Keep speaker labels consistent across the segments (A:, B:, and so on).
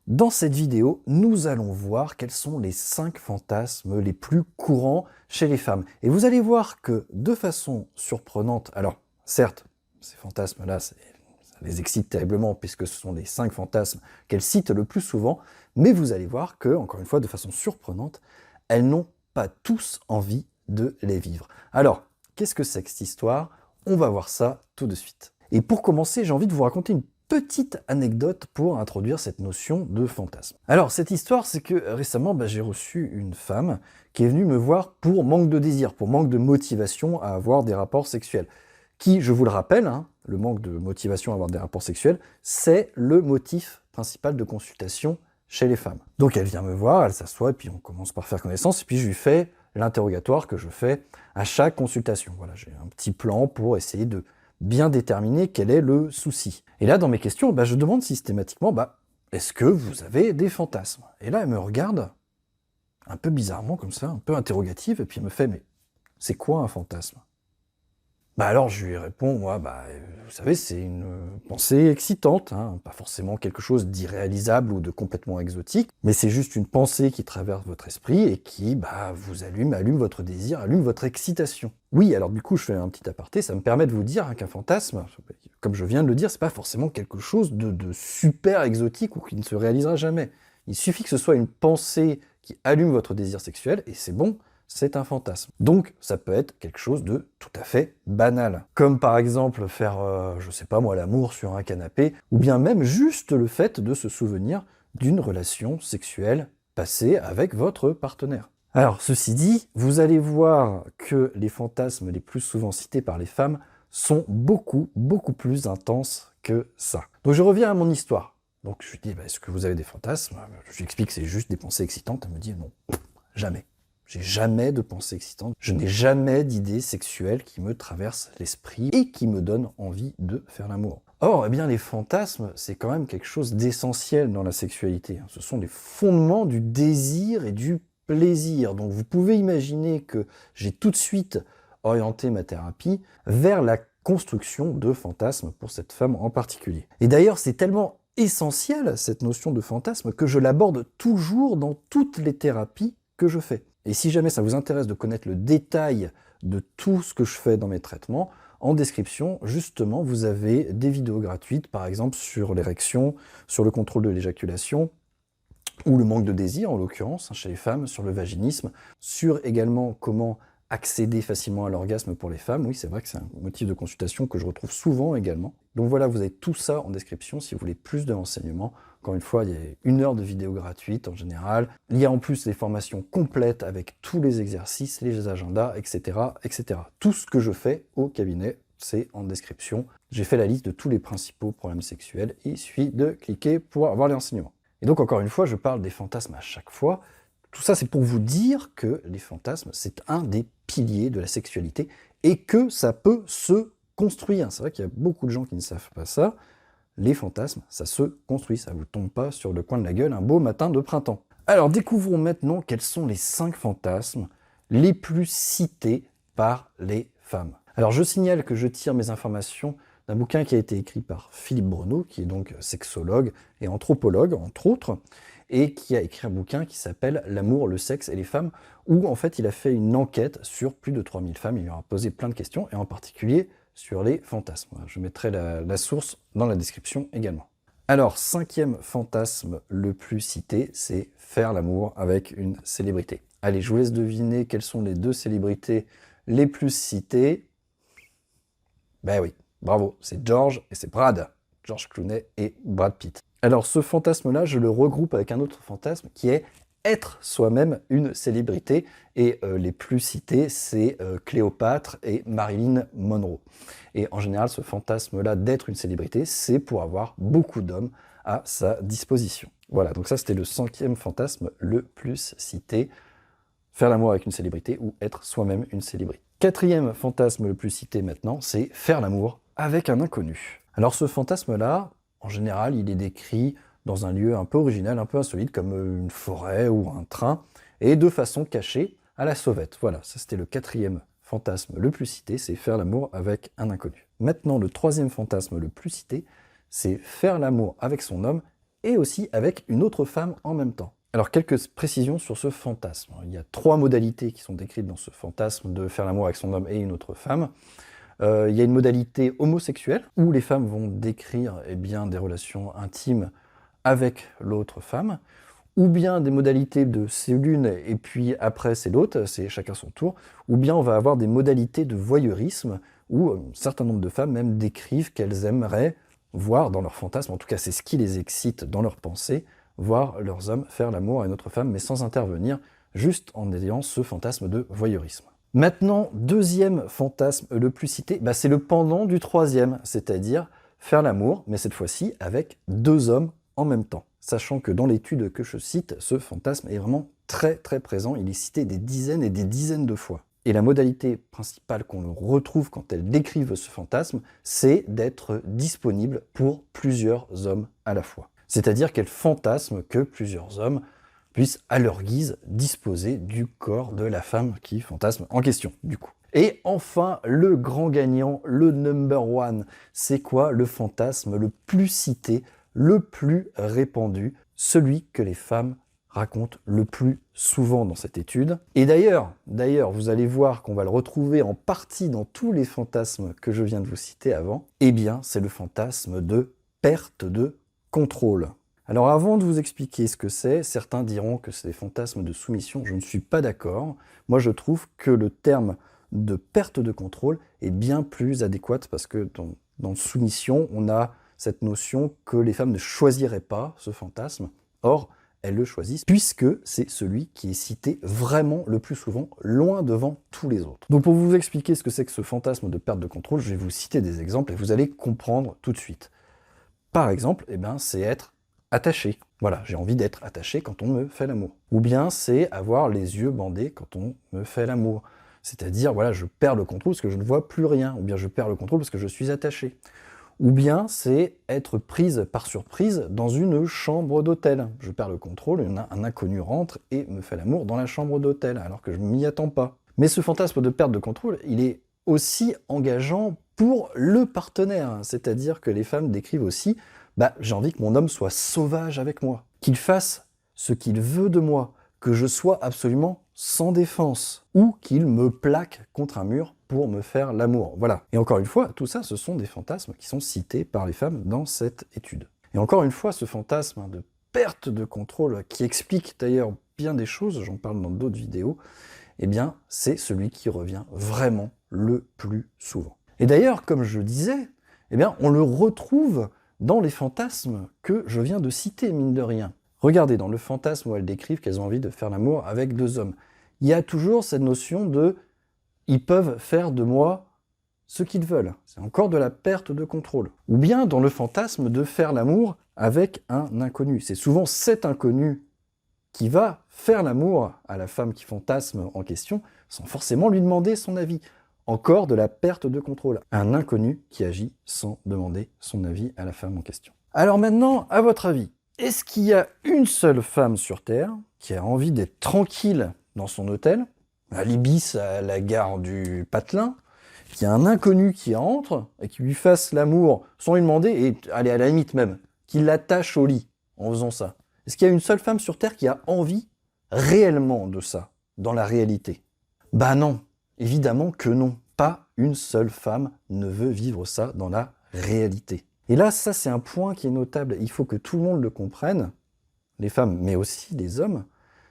A: Dans cette vidéo, nous allons voir quels sont les 5 fantasmes les plus courants chez les femmes. Et vous allez voir que, de façon surprenante, alors certes, ces fantasmes-là, ça les excite terriblement puisque ce sont les 5 fantasmes qu'elles citent le plus souvent, mais vous allez voir que, encore une fois, de façon surprenante, elles n'ont pas tous envie de les vivre. Alors, qu'est-ce que c'est que cette histoire? On va voir ça tout de suite. Et pour commencer, j'ai envie de vous raconter une petite anecdote pour introduire cette notion de fantasme. Alors, cette histoire, c'est que récemment, j'ai reçu une femme qui est venue me voir pour manque de désir, pour manque de motivation à avoir des rapports sexuels. Qui, je vous le rappelle, le manque de motivation à avoir des rapports sexuels, c'est le motif principal de consultation chez les femmes. Donc elle vient me voir, elle s'assoit, et puis on commence par faire connaissance, et puis je lui fais l'interrogatoire que je fais à chaque consultation. Voilà, j'ai un petit plan pour essayer de bien déterminer quel est le souci. Et là, dans mes questions, je demande systématiquement, est-ce que vous avez des fantasmes? Et là, elle me regarde un peu bizarrement comme ça, un peu interrogative, et puis elle me fait, mais c'est quoi un fantasme? Alors je lui réponds, moi, vous savez, c'est une pensée excitante, pas forcément quelque chose d'irréalisable ou de complètement exotique, mais c'est juste une pensée qui traverse votre esprit et qui, vous allume votre désir, allume votre excitation. Oui, alors du coup, je fais un petit aparté, ça me permet de vous dire qu'un fantasme, comme je viens de le dire, c'est pas forcément quelque chose de super exotique ou qui ne se réalisera jamais. Il suffit que ce soit une pensée qui allume votre désir sexuel et c'est bon, c'est un fantasme. Donc, ça peut être quelque chose de tout à fait banal. Comme par exemple faire, je sais pas moi, l'amour sur un canapé, ou bien même juste le fait de se souvenir d'une relation sexuelle passée avec votre partenaire. Alors, ceci dit, vous allez voir que les fantasmes les plus souvent cités par les femmes sont beaucoup plus intenses que ça. Donc je reviens à mon histoire. Donc je lui dis, est-ce que vous avez des fantasmes? Je lui explique que c'est juste des pensées excitantes. Elle me dit, non, jamais. J'ai jamais de pensée excitante, je n'ai jamais d'idées sexuelles qui me traversent l'esprit et qui me donnent envie de faire l'amour. Or, les fantasmes, c'est quand même quelque chose d'essentiel dans la sexualité. Ce sont les fondements du désir et du plaisir. Donc vous pouvez imaginer que j'ai tout de suite orienté ma thérapie vers la construction de fantasmes pour cette femme en particulier. Et d'ailleurs, c'est tellement essentiel, cette notion de fantasme, que je l'aborde toujours dans toutes les thérapies que je fais. Et si jamais ça vous intéresse de connaître le détail de tout ce que je fais dans mes traitements, en description, justement, vous avez des vidéos gratuites, par exemple sur l'érection, sur le contrôle de l'éjaculation, ou le manque de désir, en l'occurrence, chez les femmes, sur le vaginisme, sur également comment accéder facilement à l'orgasme pour les femmes. Oui, c'est vrai que c'est un motif de consultation que je retrouve souvent également. Donc voilà, vous avez tout ça en description si vous voulez plus de renseignements. Encore une fois, il y a 1 heure de vidéo gratuite en général. Il y a en plus des formations complètes avec tous les exercices, les agendas, etc., etc. Tout ce que je fais au cabinet, c'est en description. J'ai fait la liste de tous les principaux problèmes sexuels. Il suffit de cliquer pour avoir les renseignements. Et donc, encore une fois, je parle des fantasmes à chaque fois. Tout ça, c'est pour vous dire que les fantasmes, c'est un des piliers de la sexualité et que ça peut se construire. C'est vrai qu'il y a beaucoup de gens qui ne savent pas ça. Les fantasmes, ça se construit, ça vous tombe pas sur le coin de la gueule un beau matin de printemps. Alors, découvrons maintenant quels sont les 5 fantasmes les plus cités par les femmes. Alors, je signale que je tire mes informations d'un bouquin qui a été écrit par Philippe Bruneau, qui est donc sexologue et anthropologue, entre autres, et qui a écrit un bouquin qui s'appelle « L'amour, le sexe et les femmes », où en fait il a fait une enquête sur plus de 3000 femmes, il leur a posé plein de questions, et en particulier sur les fantasmes. Je mettrai la source dans la description également. Alors, 5e fantasme le plus cité, c'est faire l'amour avec une célébrité. Allez, je vous laisse deviner quelles sont les 2 célébrités les plus citées. Oui, bravo, c'est George et c'est Brad. George Clooney et Brad Pitt. Alors ce fantasme-là, je le regroupe avec un autre fantasme qui est être soi-même une célébrité. Et les plus cités, c'est Cléopâtre et Marilyn Monroe. Et en général, ce fantasme-là d'être une célébrité, c'est pour avoir beaucoup d'hommes à sa disposition. Voilà, donc ça c'était le 5e fantasme le plus cité. Faire l'amour avec une célébrité ou être soi-même une célébrité. 4e fantasme le plus cité maintenant, c'est faire l'amour avec un inconnu. Alors ce fantasme-là, en général, il est décrit dans un lieu un peu original, un peu insolite, comme une forêt ou un train, et de façon cachée à la sauvette. Voilà, ça c'était le 4e fantasme le plus cité, c'est faire l'amour avec un inconnu. Maintenant, le 3e fantasme le plus cité, c'est faire l'amour avec son homme et aussi avec une autre femme en même temps. Alors, quelques précisions sur ce fantasme. Il y a 3 modalités qui sont décrites dans ce fantasme de faire l'amour avec son homme et une autre femme. Il y a une modalité homosexuelle, où les femmes vont décrire des relations intimes avec l'autre femme, ou bien des modalités de c'est l'une et puis après c'est l'autre, c'est chacun son tour, ou bien on va avoir des modalités de voyeurisme, où un certain nombre de femmes même décrivent qu'elles aimeraient voir dans leur fantasme, en tout cas c'est ce qui les excite dans leur pensée, voir leurs hommes faire l'amour à une autre femme, mais sans intervenir, juste en ayant ce fantasme de voyeurisme. Maintenant, deuxième fantasme le plus cité, c'est le pendant du troisième, c'est-à-dire faire l'amour, mais cette fois-ci avec 2 hommes en même temps. Sachant que dans l'étude que je cite, ce fantasme est vraiment très très présent, il est cité des dizaines et des dizaines de fois. Et la modalité principale qu'on retrouve quand elles décrivent ce fantasme, c'est d'être disponible pour plusieurs hommes à la fois. C'est-à-dire qu'elles fantasment que plusieurs hommes puissent à leur guise disposer du corps de la femme qui fantasme en question, du coup. Et enfin, le grand gagnant, le number one, c'est quoi le fantasme le plus cité, le plus répandu, celui que les femmes racontent le plus souvent dans cette étude. Et d'ailleurs, vous allez voir qu'on va le retrouver en partie dans tous les fantasmes que je viens de vous citer avant, c'est le fantasme de perte de contrôle. Alors avant de vous expliquer ce que c'est, certains diront que c'est des fantasmes de soumission, je ne suis pas d'accord. Moi je trouve que le terme de perte de contrôle est bien plus adéquat parce que dans soumission, on a cette notion que les femmes ne choisiraient pas ce fantasme. Or, elles le choisissent puisque c'est celui qui est cité vraiment le plus souvent, loin devant tous les autres. Donc pour vous expliquer ce que c'est que ce fantasme de perte de contrôle, je vais vous citer des exemples et vous allez comprendre tout de suite. Par exemple, c'est être attaché. Voilà, j'ai envie d'être attaché quand on me fait l'amour. Ou bien c'est avoir les yeux bandés quand on me fait l'amour. C'est-à-dire, voilà, je perds le contrôle parce que je ne vois plus rien. Ou bien je perds le contrôle parce que je suis attaché. Ou bien c'est être prise par surprise dans une chambre d'hôtel. Je perds le contrôle, un inconnu rentre et me fait l'amour dans la chambre d'hôtel, alors que je ne m'y attends pas. Mais ce fantasme de perte de contrôle, il est aussi engageant pour le partenaire. C'est-à-dire que les femmes décrivent aussi j'ai envie que mon homme soit sauvage avec moi, qu'il fasse ce qu'il veut de moi, que je sois absolument sans défense, ou qu'il me plaque contre un mur pour me faire l'amour. Voilà. Et encore une fois, tout ça, ce sont des fantasmes qui sont cités par les femmes dans cette étude. Et encore une fois, ce fantasme de perte de contrôle, qui explique d'ailleurs bien des choses, j'en parle dans d'autres vidéos, c'est celui qui revient vraiment le plus souvent. Et d'ailleurs, comme je disais, on le retrouve dans les fantasmes que je viens de citer, mine de rien. Regardez, dans le fantasme où elles décrivent qu'elles ont envie de faire l'amour avec 2 hommes, il y a toujours cette notion de « ils peuvent faire de moi ce qu'ils veulent ». C'est encore de la perte de contrôle. Ou bien dans le fantasme de faire l'amour avec un inconnu. C'est souvent cet inconnu qui va faire l'amour à la femme qui fantasme en question sans forcément lui demander son avis. Encore de la perte de contrôle. Un inconnu qui agit sans demander son avis à la femme en question. Alors maintenant, à votre avis, est-ce qu'il y a une seule femme sur Terre qui a envie d'être tranquille dans son hôtel, à l'Ibis, à la gare du Patelin, qu'il y a un inconnu qui entre et qui lui fasse l'amour sans lui demander, et allez, à la limite même, qu'il l'attache au lit en faisant ça? Est-ce qu'il y a une seule femme sur Terre qui a envie réellement de ça, dans la réalité? Non. Évidemment que non, pas une seule femme ne veut vivre ça dans la réalité. Et là, ça c'est un point qui est notable, il faut que tout le monde le comprenne, les femmes mais aussi les hommes,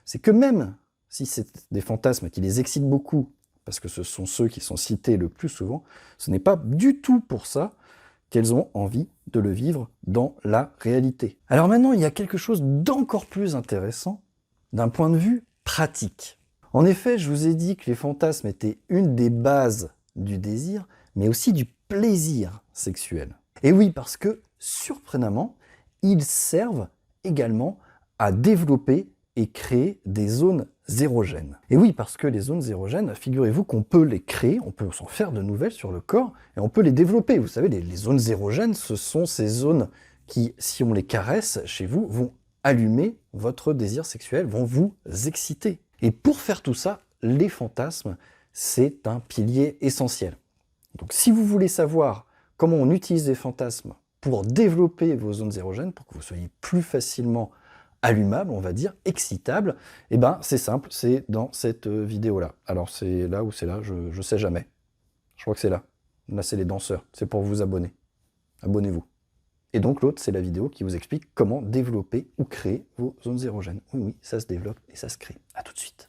A: c'est que même si c'est des fantasmes qui les excitent beaucoup, parce que ce sont ceux qui sont cités le plus souvent, ce n'est pas du tout pour ça qu'elles ont envie de le vivre dans la réalité. Alors maintenant, il y a quelque chose d'encore plus intéressant d'un point de vue pratique. En effet, je vous ai dit que les fantasmes étaient une des bases du désir, mais aussi du plaisir sexuel. Et oui, parce que, surprenamment, ils servent également à développer et créer des zones érogènes. Et oui, parce que les zones érogènes, figurez-vous qu'on peut les créer, on peut s'en faire de nouvelles sur le corps, et on peut les développer. Vous savez, les zones érogènes, ce sont ces zones qui, si on les caresse chez vous, vont allumer votre désir sexuel, vont vous exciter. Et pour faire tout ça, les fantasmes, c'est un pilier essentiel. Donc si vous voulez savoir comment on utilise les fantasmes pour développer vos zones érogènes, pour que vous soyez plus facilement allumable, on va dire, excitable, eh ben c'est simple, c'est dans cette vidéo-là. Alors c'est là ou c'est là, je sais jamais. Je crois que c'est là. Là, c'est les danseurs. C'est pour vous abonner. Abonnez-vous. Et donc l'autre, c'est la vidéo qui vous explique comment développer ou créer vos zones érogènes. Oui, oui, ça se développe et ça se crée. À tout de suite.